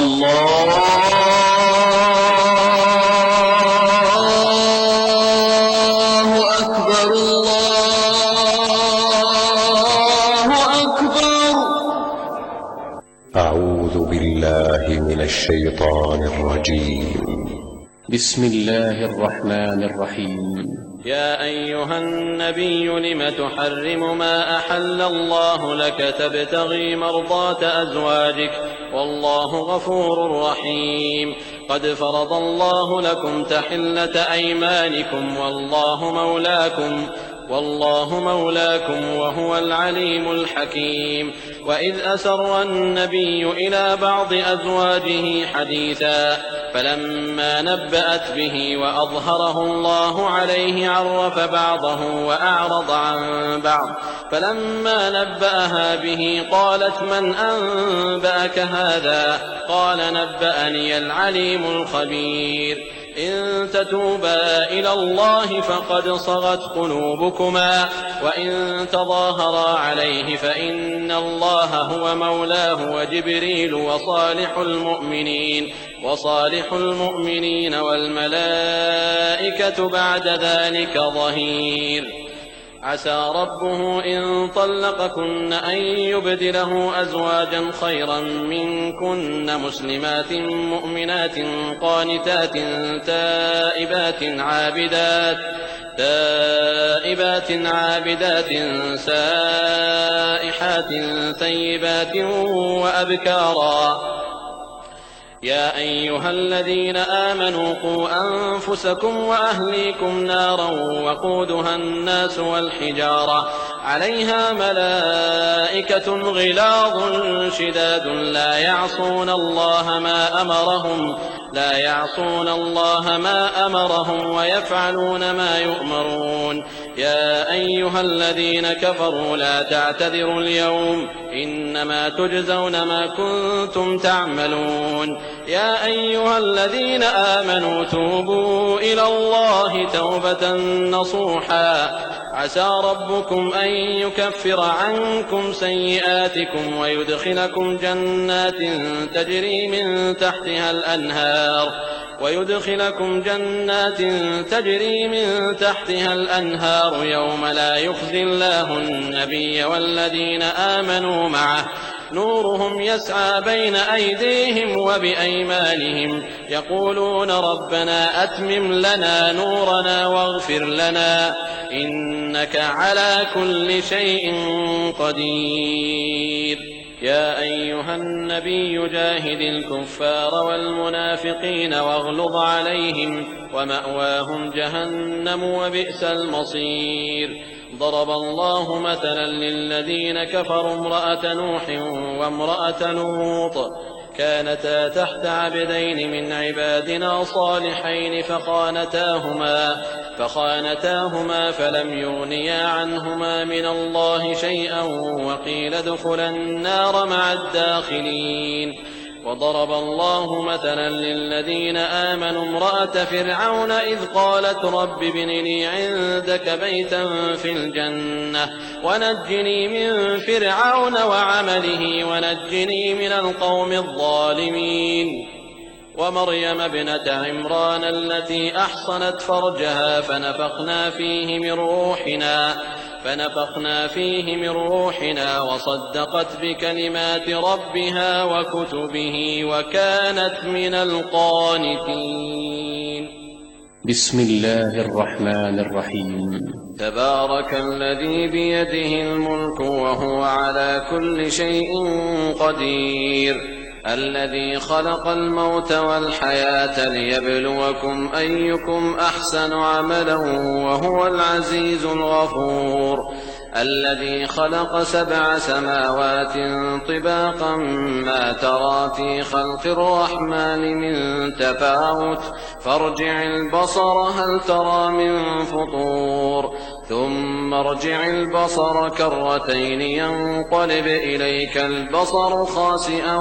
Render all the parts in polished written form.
الله أكبر الله أكبر. أعوذ بالله من الشيطان الرجيم. بسم الله الرحمن الرحيم. يا أيها النبي لم تحرم ما أحل الله لك تبتغي مرضات أزواجك والله غفور رحيم. قد فرض الله لكم تحلة أيمانكم والله مولاكم وهو العليم الحكيم. وإذ أسر النبي إلى بعض أزواجه حديثا فلما نبأت به وأظهره الله عليه عرف بعضه وأعرض عن بعض. فلما نبأها به قالت من أنبأك هذا؟ قال نبأني العليم الخبير. إن تتوبا إلى الله فقد صغت قلوبكما وإن تظاهرا عليه فإن الله هو مولاه وجبريل وصالح المؤمنين والملائكة بعد ذلك ظهير. عسى ربه إن طلقكن أن يبدله أزواجا خيرا منكن مسلمات مؤمنات قانتات تائبات عابدات سائحات ثيبات وأبكارا. يا أيها الذين آمنوا قوا أنفسكم وأهليكم نارا وقودها الناس والحجارة عليها ملائكة غلاظ شداد لا يعصون الله ما أمرهم ويفعلون ما يؤمرون. يا أيها الذين كفروا لا تعتذروا اليوم إنما تجزون ما كنتم تعملون. يا أيها الذين آمنوا توبوا إلى الله توبة نصوحا عسى ربكم أن يكفر عنكم سيئاتكم ويدخلكم جنات تجري من تحتها الأنهار يوم لا يخزي الله النبي والذين آمنوا معه نورهم يسعى بين أيديهم وبأيمانهم يقولون ربنا أتمم لنا نورنا واغفر لنا إنك على كل شيء قدير. يا أيها النبي جاهد الكفار والمنافقين واغلظ عليهم ومأواهم جهنم وبئس المصير. ضرب الله مثلا للذين كفروا امرأة نوح وامرأة لوط كانتا تحت عبدين من عبادنا صالحين فخانتاهما فلم يغنيا عنهما من الله شيئا وقيل ادخلا النار مع الداخلين. وضرب الله مثلا للذين آمنوا امرأة فرعون إذ قالت رب ابن لي عندك بيتا في الجنة ونجني من فرعون وعمله ونجني من القوم الظالمين. ومريم ابنة عمران التي أحصنت فرجها فنفخنا فيه من روحنا وصدقت بكلمات ربها وكتبه وكانت من القانتين. بسم الله الرحمن الرحيم. تبارك الذي بيده الملك وهو على كل شيء قدير. الذي خلق الموت والحياة ليبلوكم أيكم أحسن عملا وهو العزيز الغفور. الذي خلق 7 سماوات طباقا ما ترى في خلق الرحمن من تفاوت فارجع البصر هل ترى من فطور ثم ارجع البصر كرتين ينقلب إليك البصر خاسئا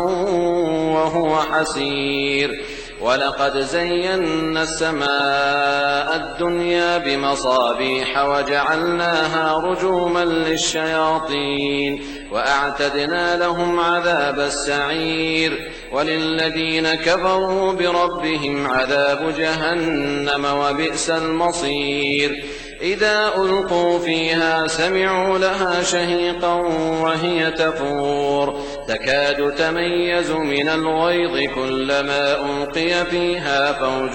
وهو حسير ولقد زينا السماء الدنيا بمصابيح وجعلناها رجوما للشياطين وأعتدنا لهم عذاب السعير وللذين كفروا بربهم عذاب جهنم وبئس المصير إذا ألقوا فيها سمعوا لها شهيقا وهي تفور تكاد تميز من الغيظ كلما ألقي فيها فوج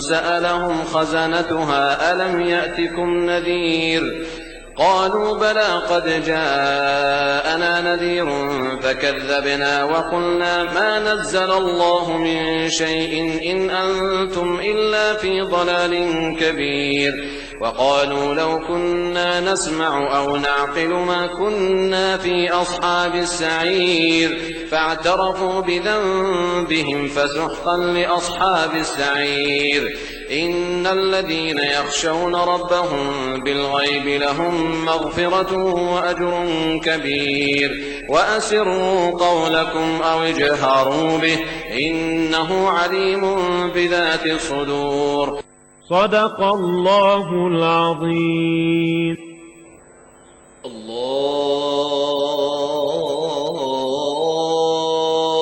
سألهم خزنتها ألم يأتكم نذير قالوا بلى قد جاءنا نذير فكذبنا وقلنا ما نزل الله من شيء إن أنتم إلا في ضلال كبير وقالوا لو كنا نسمع أو نعقل ما كنا في أصحاب السعير فاعترفوا بذنبهم فسحقا لأصحاب السعير إن الذين يخشون ربهم بالغيب لهم مغفرة وأجر كبير وأسروا قولكم أو اجهروا به إنه عليم بذات الصدور. صدق الله العظيم.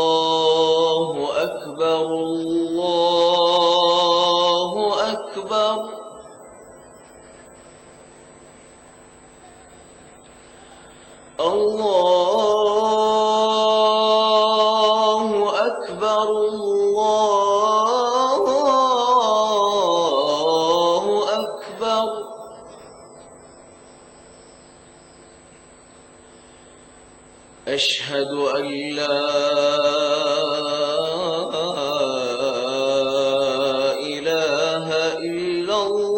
الله أكبر الله أكبر. الله أكبر الله أكبر. أشهد أن لا إله إلا الله.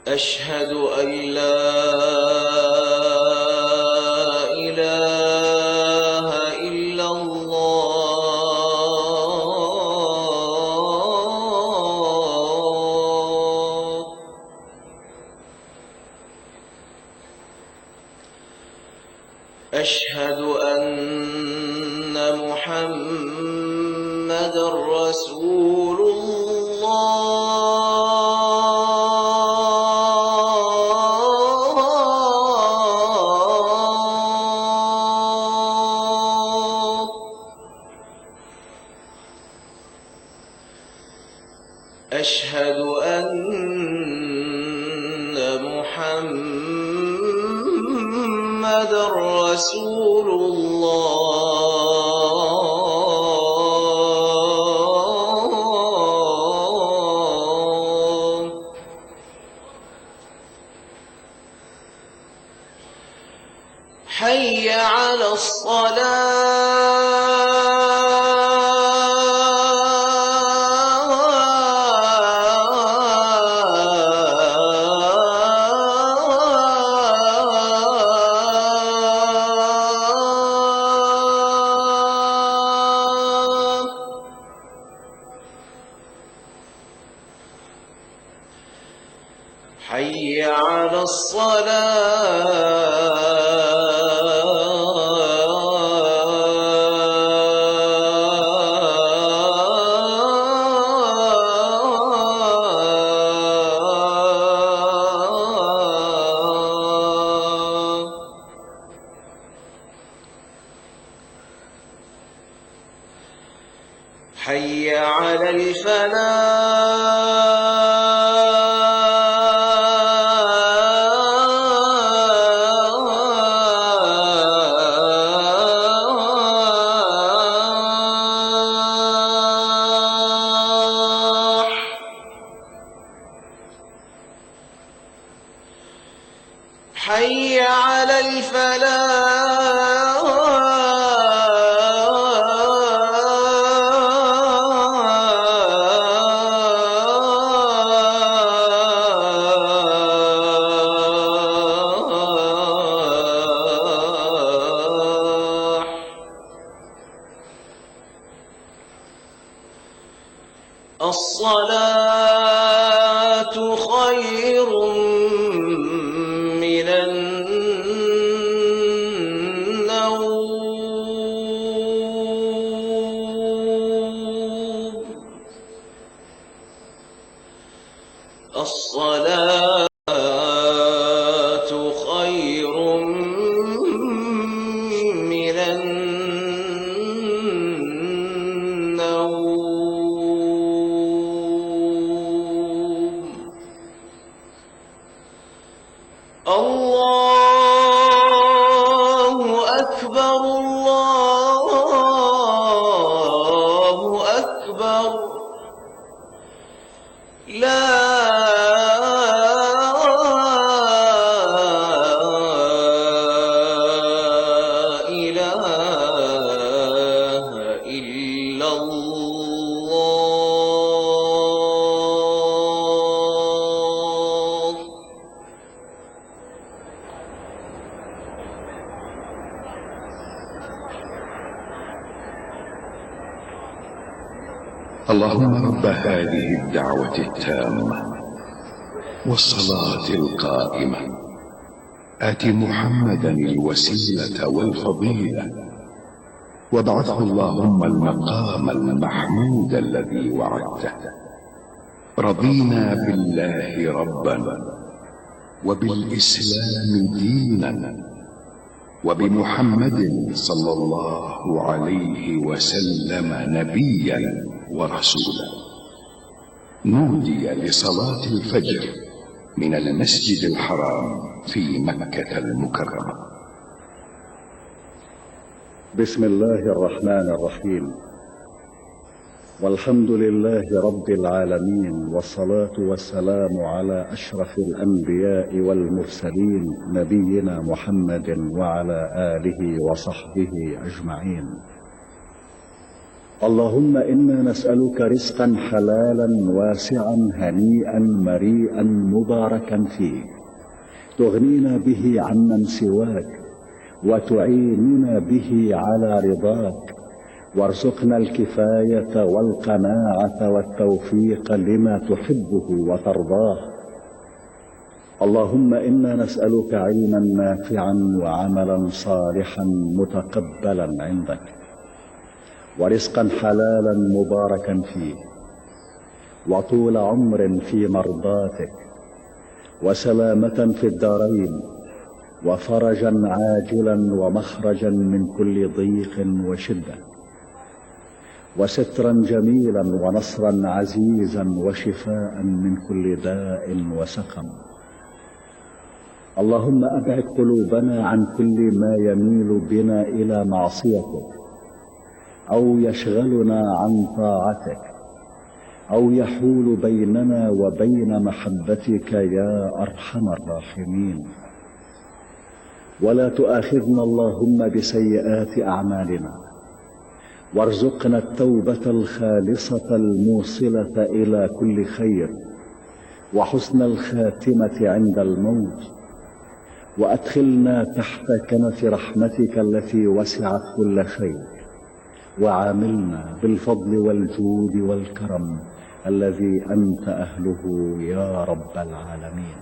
أشهد أن لا إله إلا الله. أشهد أن محمدًا رسول الله. أشهد أن محمدًا رسول الله. حي على الصلاة. حي على الصلاة. حي على الفلاح. حي على الفلاح. الصلاة خير الصلاة خير من النوم. الله أكبر الله أكبر لا إله إلا الله. اللهم رب هذه الدعوة التامة والصلاة القائمة آت محمدا الوسيلة والفضيلة وابعثه اللهم المقام المحمود الذي وعدته. رضينا بالله ربا وبالإسلام دينا وبمحمد صلى الله عليه وسلم نبيا ورسولا. نودي لصلاة الفجر من المسجد الحرام في مكة المكرمة. بسم الله الرحمن الرحيم. والحمد لله رب العالمين، والصلاة والسلام على أشرف الأنبياء والمرسلين نبينا محمد وعلى آله وصحبه أجمعين. اللهم إنا نسألك رزقا حلالا واسعا هنيئا مريئا مباركا فيه، تغنينا به عمن سواك وتعيننا به على رضاك، وارزقنا الكفاية والقناعة والتوفيق لما تحبه وترضاه. اللهم إنا نسألك علما نافعا وعملا صالحا متقبلا عندك، ورزقا حلالا مباركا فيه، وطول عمر في مرضاتك، وسلامة في الدارين، وفرجا عاجلا ومخرجا من كل ضيق وشدة، وسترا جميلا ونصرا عزيزا وشفاء من كل داء وسقم. اللهم أبعد قلوبنا عن كل ما يميل بنا إلى معصيتك أو يشغلنا عن طاعتك أو يحول بيننا وبين محبتك يا أرحم الراحمين. ولا تؤاخذنا اللهم بسيئات أعمالنا، وارزقنا التوبة الخالصة الموصلة إلى كل خير، وحسن الخاتمة عند الموت، وأدخلنا تحت كنف رحمتك التي وسعت كل شيء، وعاملنا بالفضل والجود والكرم الذي أنت أهله يا رب العالمين.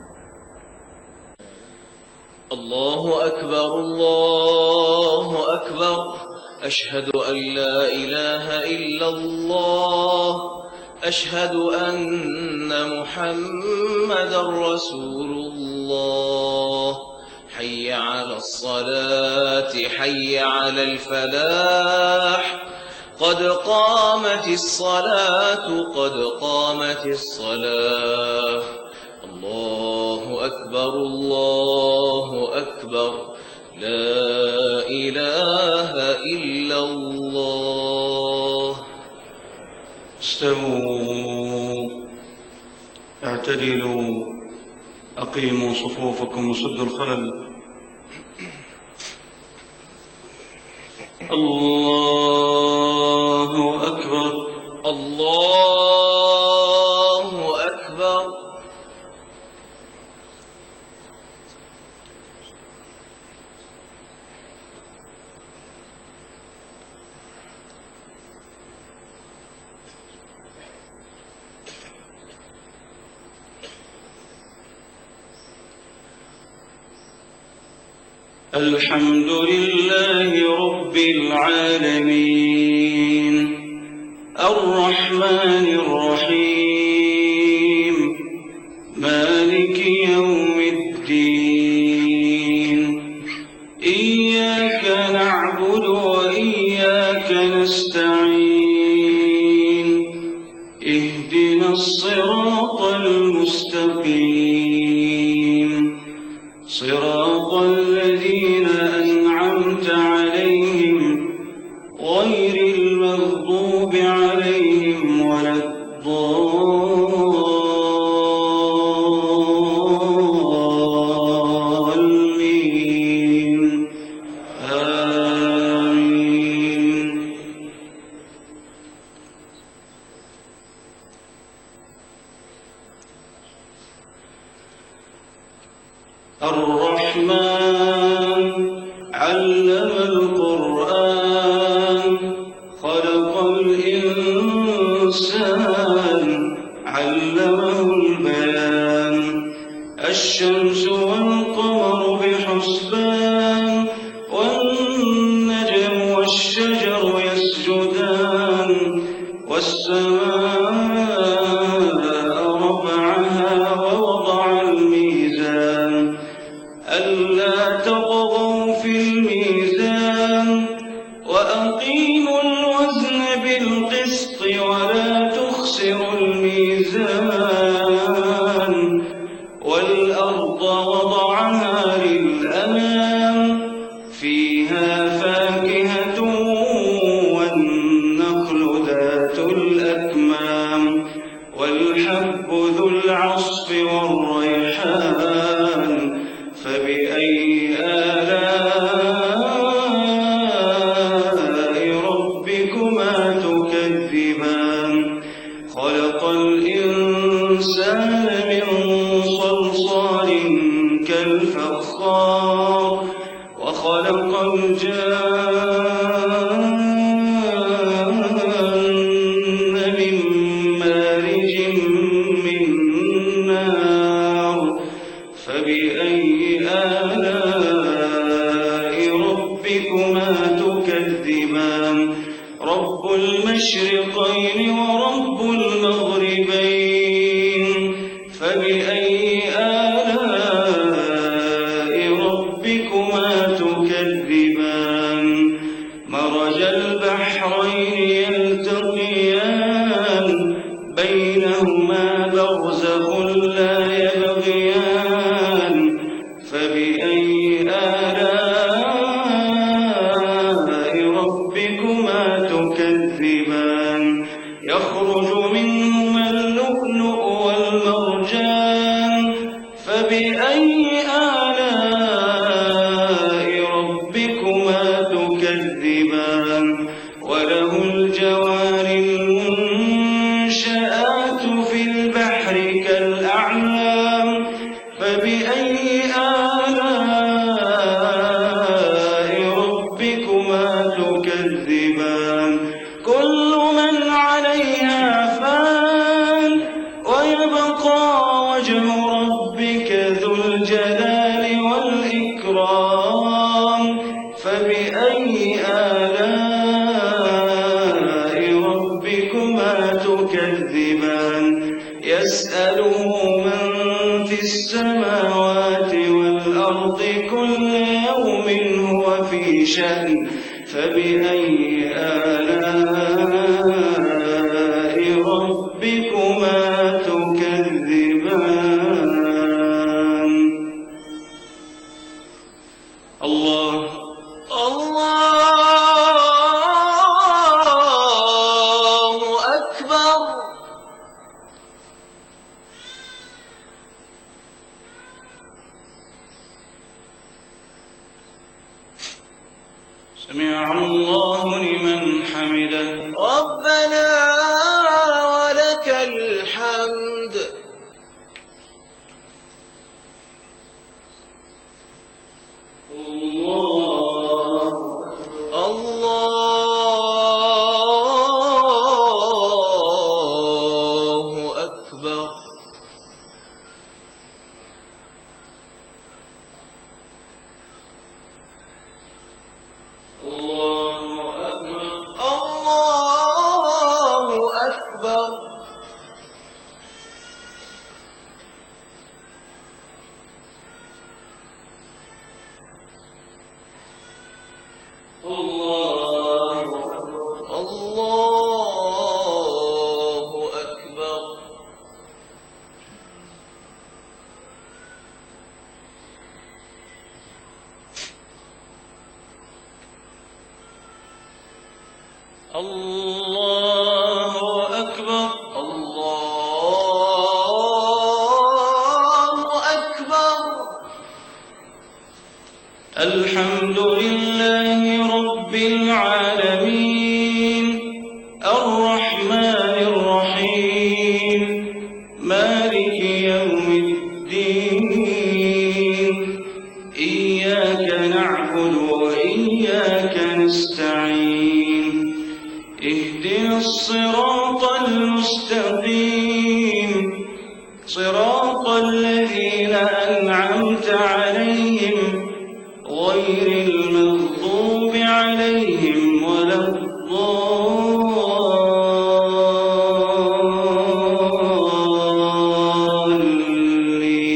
الله أكبر الله أكبر أشهد أن لا إله إلا الله أشهد أن محمدا رسول الله. حي على الصلاة حي على الفلاح قد قامت الصلاة قد قامت الصلاة. الله أكبر الله أكبر لا إله إلا الله. استووا اعتدلوا أقيموا صفوفكم وسدوا الخلل. الله أكبر الله أكبر. الحمد لله رب العالمين الرحمن الرحيم اهدنا الصراط المستقيم صراط الذين أنعمت عليهم غير المغضوب عليهم ولا الضالين آمين. الرحمن علم القرآن خلق الإنسان علمه البيان الشمس والقمر بحسبان والنجم والشجر يسجدان والسماء رفعها ووضع الميزان ألا تطغوا في الميزان وأقيموا الوزن بالقسط ولا تخسروا الميزان والأرض وضعها للأنام فيها فاكهة والنخل ذات الأكمام والحب ذو العصف والريحان فبأي آلاء ربكما تكذبان خلق الإنسان من صلصال كالفخار وخلق الجان من مارج من نار فبأي آلاء ربكما تكذبان رب المشرقين ورب المغربين فبأي آلاء ربكما تكذبان مرج البحرين يلتقيان بينهما برزخ لا يبغيان فبأي آلاء ربكما تكذبان يخرج منهما اللؤلؤ والمرجان فبأي آلاء ربكما تكذبان وله الجوار المنشآت في البحر كالأعلام فبأي آلاء ربكما تكذبان كل من عليها فان ويبقى وجه ربك ذو الجلال والإكرام فبأي آلاء ربكما تكذبان يسأله من في السماوات والأرض كل يوم هو في شأن فبأي آلاء ربكما تكذبان الله الله أكبر. سمع الله لمن حمده ربنا ولك الحمد. الله أكبر. الله أكبر. الله أكبر. الله أكبر. الله أكبر. الحمد لله رب العالمين الرحمن الرحيم مالك يوم الدين إياك نعبد وإياك نستعين اهدنا الصراط المستقيم صراط الذين أنعمت عليهم غير المغضوب عليهم ولا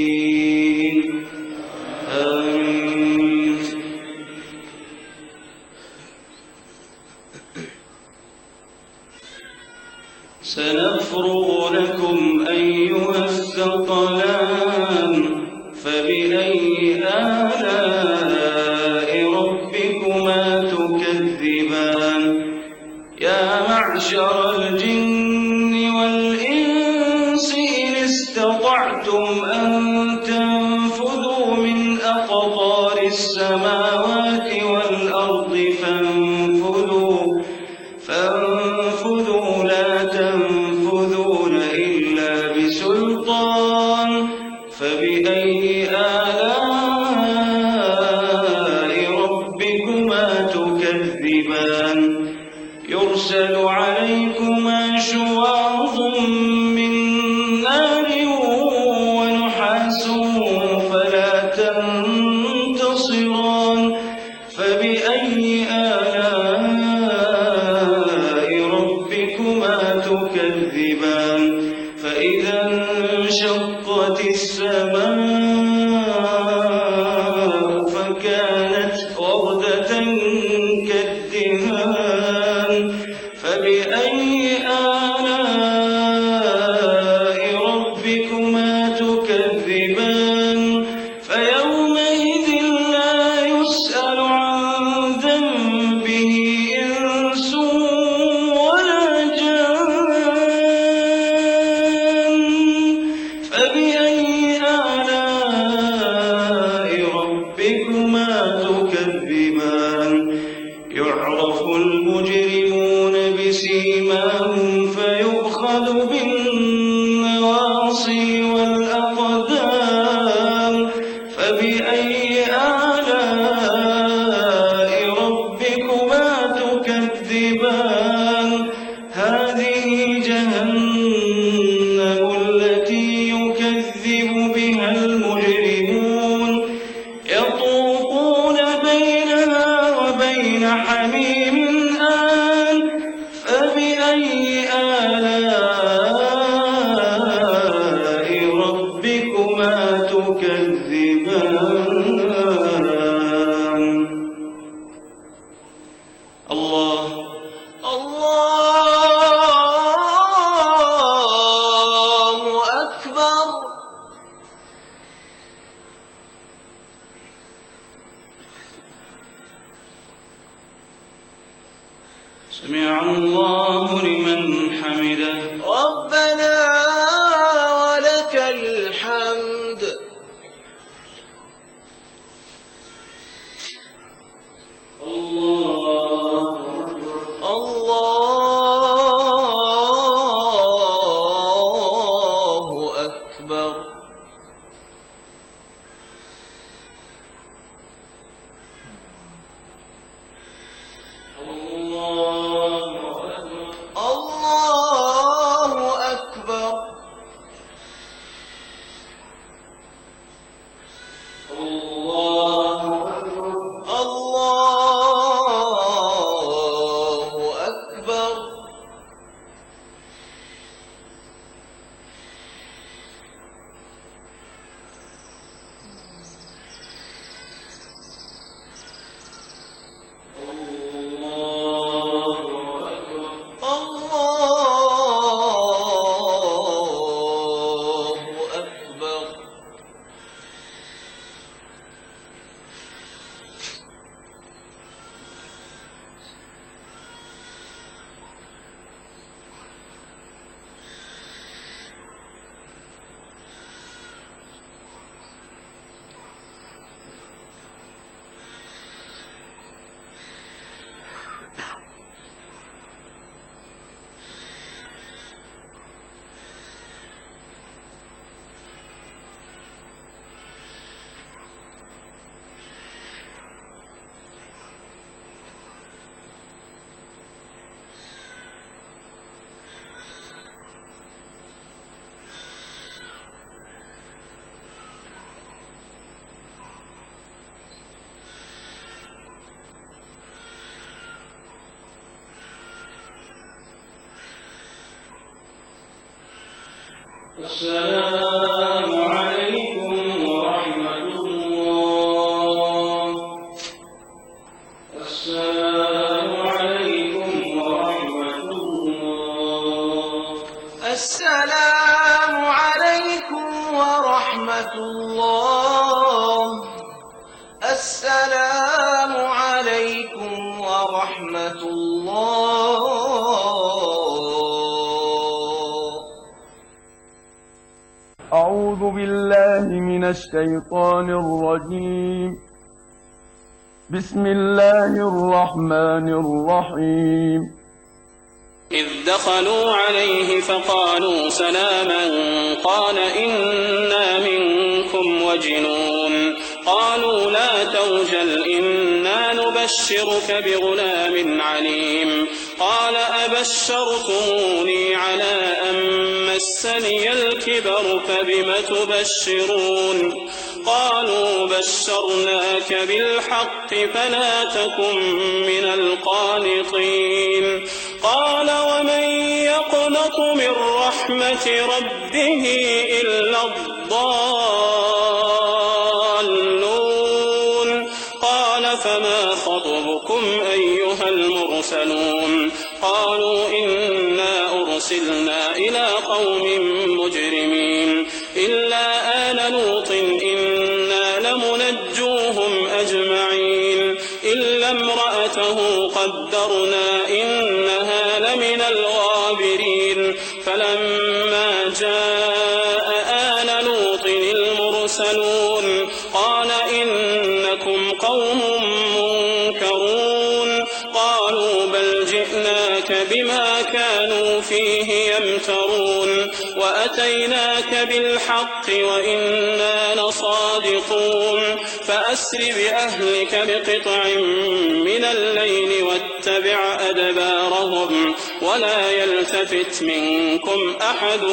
الضالين آمين. سنفرغ لكم أيها الثقلان فبأي آلاء ربكما تكذبان يا معشر الجن والإنس إن استطعتم أن تنفذوا من أقطار السماوات والأرض فانفذوا لا تنفذون إلا بسلطان فبأي آلاء ربكما تكذبان يرسل عليكما شواظ من نار ونحاس فلا تنتصران فبأي آلاء ربكما تكذبان فإذا انشقت السماء فكانت وردة كالدهان فبأي آلاء ربكما تكذبان فيومئذ لا يسأل عن ذنبه إنس ولا جان فبأي آلاء ربكما تكذبان يعرف المجرمون بسيماهم فيؤخذ بالنواصي والأقدام فبأي آلاء ربكما تكذبان هذه جهنم التي يكذب بها المجرمون يطوفون بينها وبين حميم آن فبأي آلاء ربكما تكذبان الله الله أكبر. سمع الله لمن حمده ربنا ولك الحمد. الله أكبر. الله أكبر. الله أكبر. السلام عليكم ورحمة الله. السلام عليكم ورحمة الله. السلام عليكم ورحمة الله. السلام عليكم ورحمة الله. أعوذ بالله من الشيطان الرجيم. بسم الله الرحمن الرحيم. إذ دخلوا عليه فقالوا سلاما قال إنا منكم وجنون قالوا لا توجل إنا نبشرك بغلام عليم قال أبشرتموني على أن مسني الكبر فبم تبشرون قالوا بشرناك بالحق فلا تكن من القانطين قال ومن يقنط من رحمة ربه إلا الضالون قال فما خطبكم أيها المرسلون قالوا إنا أرسلنا إلى قوم مجرمين إلا آل لوط إنا لمنجوهم أجمعين إلا امرأته قدرنا إنها لمن الغابرين فلما جاء آل لوط المرسلون قال إنكم قوم منكرون قالوا بل جئناك بما كانوا فيه يمترون وأتيناك بالحق وإنا لصادقون فأسر بأهلك بقطع من الليل واتبع أدبارهم ولا يلتفت منكم أحد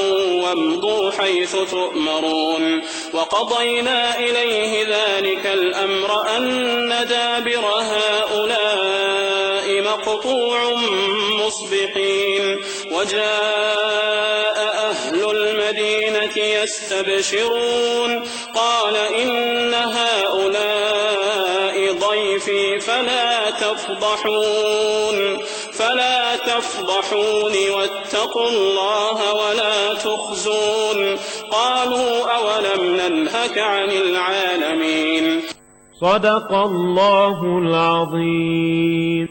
وامضوا حيث تؤمرون وقضينا إليه ذلك الأمر أن دابر هؤلاء مقطوع مصبحين وجاء أهل المدينة يستبشرون قال إن هؤلاء ضيفي فلا تفضحوني واتقوا الله ولا تخزون قالوا أولم ننهك عن العالمين. صدق الله العظيم.